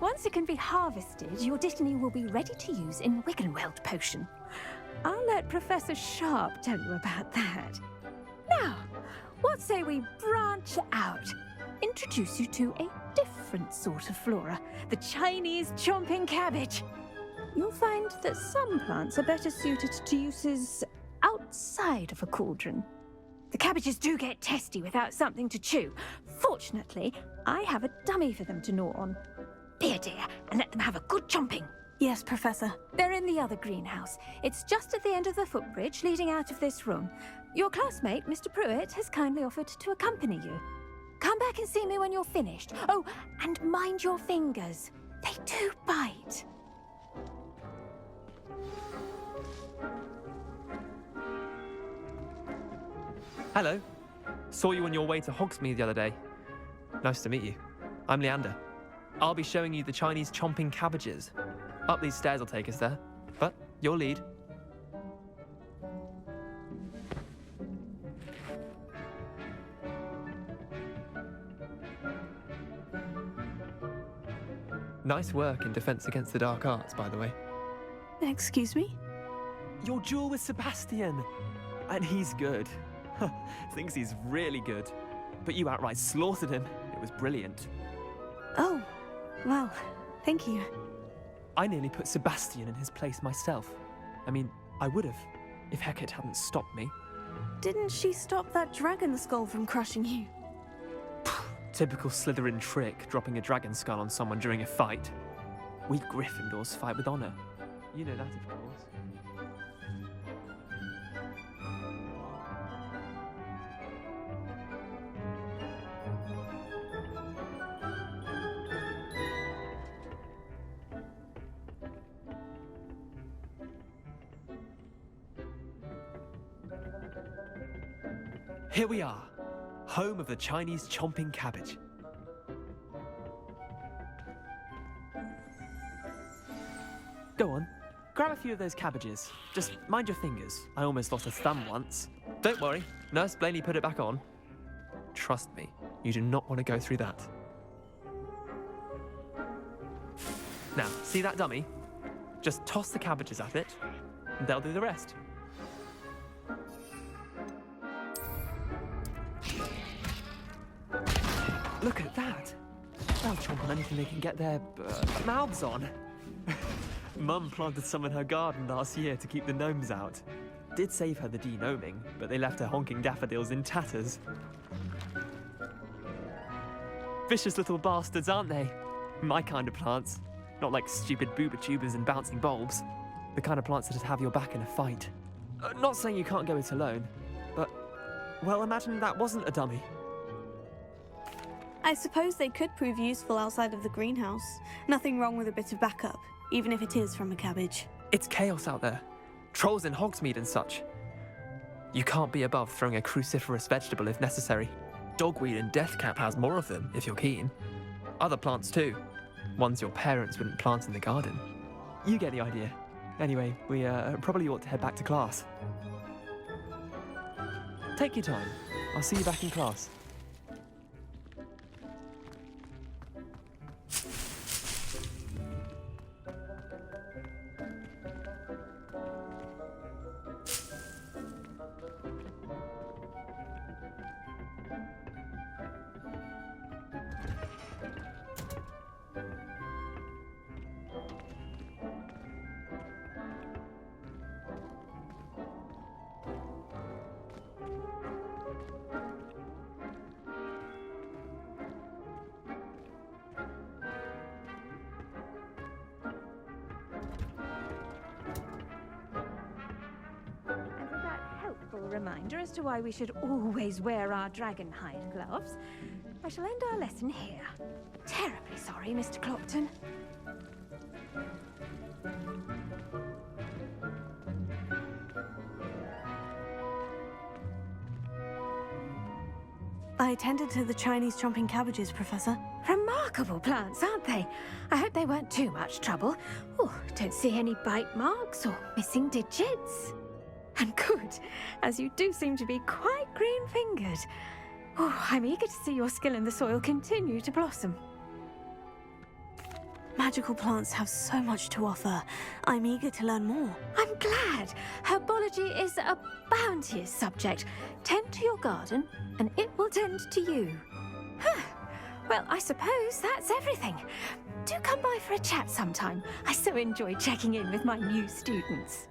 Once it can be harvested, your Dittany will be ready to use in Wiggenweld potion. I'll let Professor Sharp tell you about that. Now, what say we branch out? Introduce you to a different sort of flora, the Chinese chomping cabbage. You'll find that some plants are better suited to uses outside of a cauldron. The cabbages do get testy without something to chew. Fortunately, I have a dummy for them to gnaw on. Be a dear and let them have a good chomping. Yes, Professor. They're in the other greenhouse. It's just at the end of the footbridge leading out of this room. Your classmate, Mr. Pruitt, has kindly offered to accompany you. Come back and see me when you're finished. Oh, and mind your fingers. They do bite. Hello. Saw you on your way to Hogsmeade the other day. Nice to meet you. I'm Leander. I'll be showing you the Chinese chomping cabbages. Up these stairs will take us there, but your lead. Nice work in Defense Against the Dark Arts, by the way. Excuse me? Your duel with Sebastian! And he's good. Thinks he's really good. But you outright slaughtered him. It was brilliant. Oh, well, thank you. I nearly put Sebastian in his place myself. I mean, I would have, if Hecate hadn't stopped me. Didn't she stop that dragon skull from crushing you? Typical Slytherin trick, dropping a dragon skull on someone during a fight. We Gryffindors fight with honor. You know that, of course. Here we are, home of the Chinese chomping cabbage. Go on, grab a few of those cabbages. Just mind your fingers. I almost lost a thumb once. Don't worry, Nurse Blaney put it back on. Trust me, you do not want to go through that. Now, see that dummy? Just toss the cabbages at it, and they'll do the rest. Look at that! They'll chomp on anything they can get their mouths on. Mum planted some in her garden last year to keep the gnomes out. Did save her the de-gnoming, but they left her honking daffodils in tatters. Vicious little bastards, aren't they? My kind of plants. Not like stupid booba tubers and bouncing bulbs. The kind of plants that'd have your back in a fight. Not saying you can't go it alone, but, well, imagine that wasn't a dummy. I suppose they could prove useful outside of the greenhouse. Nothing wrong with a bit of backup, even if it is from a cabbage. It's chaos out there. Trolls in Hogsmeade and such. You can't be above throwing a cruciferous vegetable if necessary. Dogweed and deathcap has more of them, if you're keen. Other plants too. Ones your parents wouldn't plant in the garden. You get the idea. Anyway, we probably ought to head back to class. Take your time. I'll see you back in class. Reminder as to why we should always wear our dragon hide gloves. I shall end our lesson here. Terribly sorry, Mr. Clopton. I tended to the Chinese chomping cabbages, Professor. Remarkable plants, aren't they? I hope they weren't too much trouble. Oh, don't see any bite marks or missing digits. And good, as you do seem to be quite green-fingered. Oh, I'm eager to see your skill in the soil continue to blossom. Magical plants have so much to offer. I'm eager to learn more. I'm glad. Herbology is a bounteous subject. Tend to your garden, and it will tend to you. Well, I suppose that's everything. Do come by for a chat sometime. I so enjoy checking in with my new students.